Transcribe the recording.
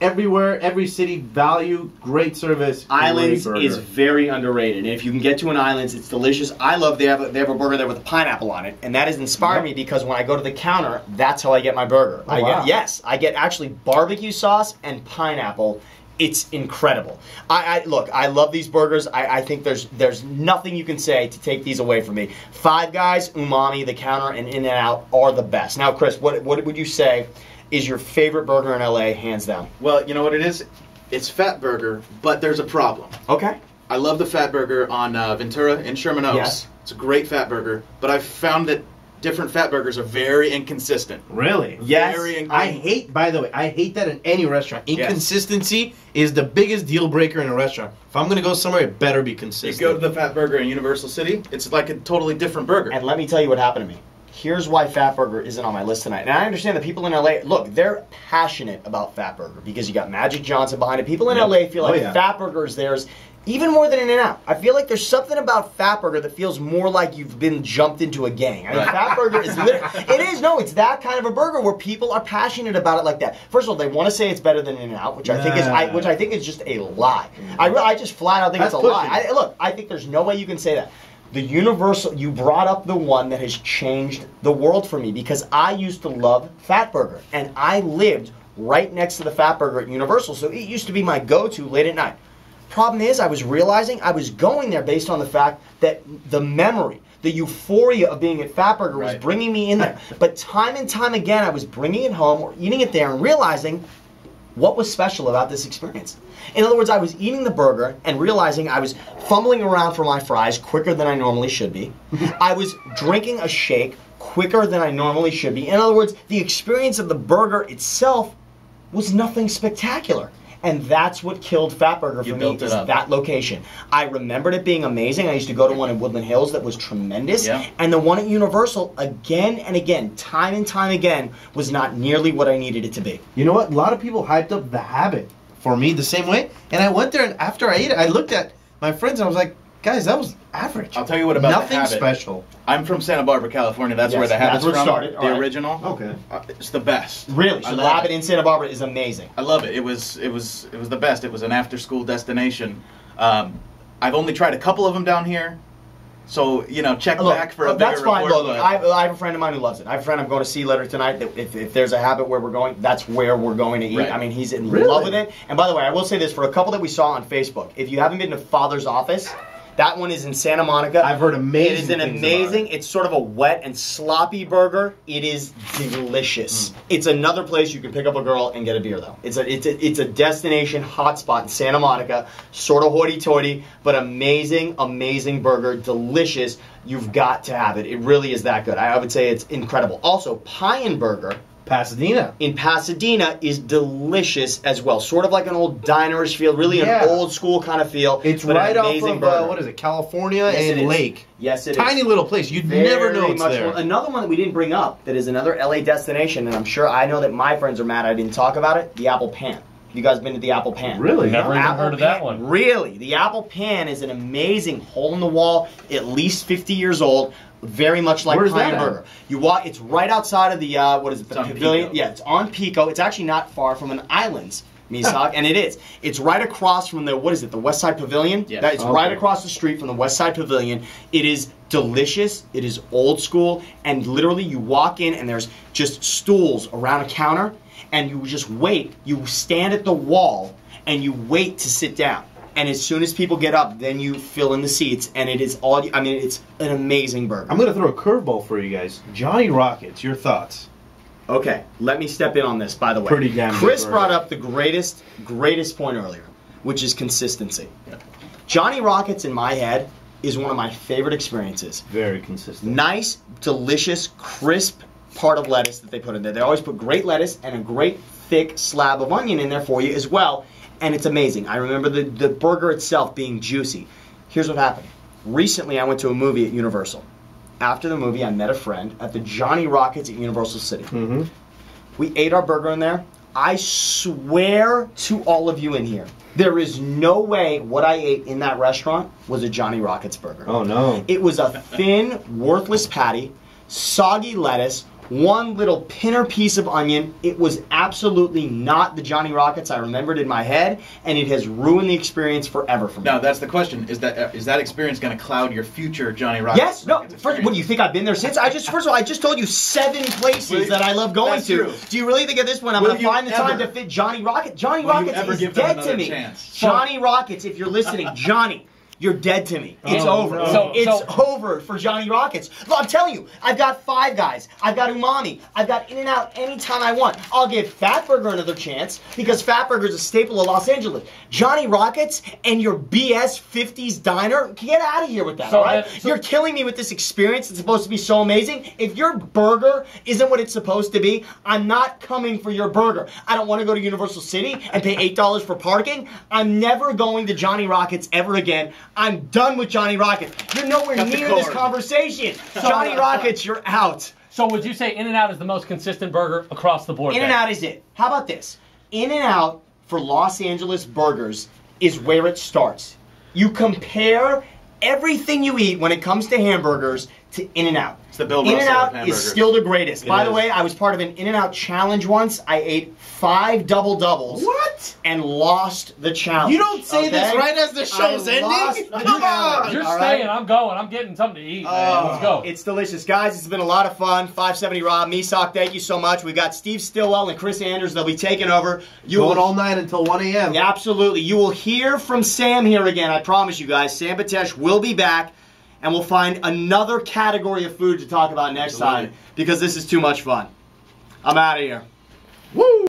everywhere, every city, value, great service. Islands is very underrated, and if you can get to an Islands, it's delicious. I love they have a burger there with a pineapple on it, and that has inspired me because when I go to the counter, that's how I get my burger. Oh, wow. I get actually barbecue sauce and pineapple. It's incredible. Look, I love these burgers. I think there's nothing you can say to take these away from me. Five Guys, Umami, The Counter, and In-N-Out are the best. Now, Chris, what would you say is your favorite burger in LA, hands down? Well, you know what it is? It's Fat Burger, but there's a problem. Okay. I love the Fat Burger on Ventura in Sherman Oaks. Yes. It's a great Fat Burger, but I've found that different Fat Burgers are very inconsistent. Really? Yes. I hate, by the way, I hate that in any restaurant. Inconsistency is the biggest deal breaker in a restaurant. If I'm going to go somewhere, it better be consistent. You go to the Fat Burger in Universal City, it's like a totally different burger. And let me tell you what happened to me. Here's why Fat Burger isn't on my list tonight. And I understand that people in LA, look, they're passionate about Fat Burger because you got Magic Johnson behind it. People in LA feel like Fat Burger is theirs even more than In-N-Out. I feel like there's something about Fat Burger that feels more like you've been jumped into a gang. I mean, Fat Burger is literally, it's that kind of a burger where people are passionate about it like that. First of all, they want to say it's better than In-N-Out, which I think is just a lie. I just flat out think it's a lie. Look, I think there's no way you can say that. The Universal, you brought up the one that has changed the world for me because I used to love Fat Burger and I lived right next to the Fat Burger at Universal, so it used to be my go-to late at night. Problem is, I was realizing I was going there based on the fact that the memory, the euphoria of being at Fat Burger was bringing me in there. But time and time again, I was bringing it home or eating it there and realizing what was special about this experience. In other words, I was eating the burger and realizing I was fumbling around for my fries quicker than I normally should be. I was drinking a shake quicker than I normally should be. In other words, the experience of the burger itself was nothing spectacular. And that's what killed Fat Burger for me, is that location. I remembered it being amazing. I used to go to one in Woodland Hills that was tremendous. Yeah. And the one at Universal, again and again, time and time again, was not nearly what I needed it to be. You know what? A lot of people hyped up The Habit for me the same way. And I went there, and after I ate it, I looked at my friends, and I was like, guys, that was average. I'll tell you what about Nothing The Habit. special. I'm from Santa Barbara, California. That's where The Habit's from. Started. The original. Okay. It's the best. Really? So The Habit in Santa Barbara is amazing. I love it. It was the best. It was an after-school destination. I've only tried a couple of them down here. So, you know, check back for a bigger That's fine. report. Look, I have a friend of mine who loves it. I have a friend I'm going to see later tonight. That if there's a Habit where we're going, that's where we're going to eat. Right. I mean, he's in love with it. And by the way, I will say this, for a couple that we saw on Facebook, if you haven't been to Father's Office, that one is in Santa Monica. I've heard amazing It is an amazing, it's sort of a wet and sloppy burger. It is delicious. It's another place you can pick up a girl and get a beer, though. It's a destination hotspot in Santa Monica. Sort of hoity-toity, but amazing, amazing burger. Delicious. You've got to have it. It really is that good. I would say it's incredible. Also, Pie Burger Pasadena. in Pasadena is delicious as well. Sort of like an old dinerish feel, really an old school kind of feel. It's right off of, what is it, California and Lake. Yes, it is. Tiny little place. You'd never know it's there. Another one that we didn't bring up that is another LA destination, and I know that my friends are mad I didn't talk about it, the Apple Pan. You guys been to the Apple Pan? Really? Never even heard of that one. Really. The Apple Pan is an amazing hole-in-the-wall, at least 50 years old, very much like Pie Burger. You walk, it's right outside of the, the pavilion? Pico. Yeah, it's on Pico. It's actually not far from an Islands, Misak, and it is. It's right across from the, the West Side Pavilion? Yeah. It's right across the street from the West Side Pavilion. It is delicious. It is old school, and literally you walk in and there's just stools around a counter, and you just wait. You stand at the wall, and you wait to sit down. And as soon as people get up, then you fill in the seats, and it is all, I mean, it's an amazing burger. I'm going to throw a curveball for you guys. Johnny Rockets, your thoughts? Okay, let me step in on this, by the way. Pretty damn good Chris burger. brought up the greatest point earlier, which is consistency. Johnny Rockets, in my head, is one of my favorite experiences. Very consistent. Nice, delicious, crisp part of lettuce that they put in there. They always put great lettuce and a great thick slab of onion in there for you as well. And it's amazing. I remember the burger itself being juicy. Here's what happened. Recently, I went to a movie at Universal. After the movie, I met a friend at the Johnny Rockets at Universal City. Mm-hmm. We ate our burger in there. I swear to all of you in here, there is no way what I ate in that restaurant was a Johnny Rockets burger. Oh, no. It was a thin, worthless patty, soggy lettuce, one little pinner piece of onion. It was absolutely not the Johnny Rockets I remembered in my head, and it has ruined the experience forever for me. Now, that's the question. Is that experience going to cloud your future Johnny Rockets? Yes. No. First, what do you think I've been there since? First of all, I just told you 7 places that I love going to. True. Do you really think at this point I'm going to find the time to fit Johnny Rockets? Johnny Rockets is dead to me. Johnny Rockets, if you're listening, Johnny. You're dead to me. It's over. No. It's over for Johnny Rockets. Look, I'm telling you, I've got Five Guys. I've got Umami. I've got In-N-Out anytime I want. I'll give Fatburger another chance because Fatburger is a staple of Los Angeles. Johnny Rockets and your BS 50s diner, get out of here with that, all right? You're killing me with this experience. It's supposed to be so amazing. If your burger isn't what it's supposed to be, I'm not coming for your burger. I don't want to go to Universal City and pay $8 for parking. I'm never going to Johnny Rockets ever again. I'm done with Johnny Rockets. You're nowhere near this conversation. Johnny Rockets, you're out. So would you say In-N-Out is the most consistent burger across the board? In-N-Out is it. How about this? In-N-Out for Los Angeles burgers is where it starts. You compare everything you eat when it comes to hamburgers to In-N-Out. It's the Bill Russell of In-N-Out hamburgers. is still the greatest. By the is. way, I was part of an In-N-Out challenge once. I ate 5 double-doubles. What? And lost the challenge. You don't say this okay? right as the show's I lost ending? the Come challenge, on! You're all staying. right? I'm going. I'm getting something to eat, man. Let's go. It's delicious. Guys, it's been a lot of fun. 570 Rob, Mesock, thank you so much. We've got Steve Stillwell and Chris Anders. They'll be taking over. Going all night until 1 a.m. Yeah, absolutely. You will hear from Sam here again. I promise you guys. Sam Batesh will be back, and we'll find another category of food to talk about next time because this is too much fun. I'm out of here. Woo!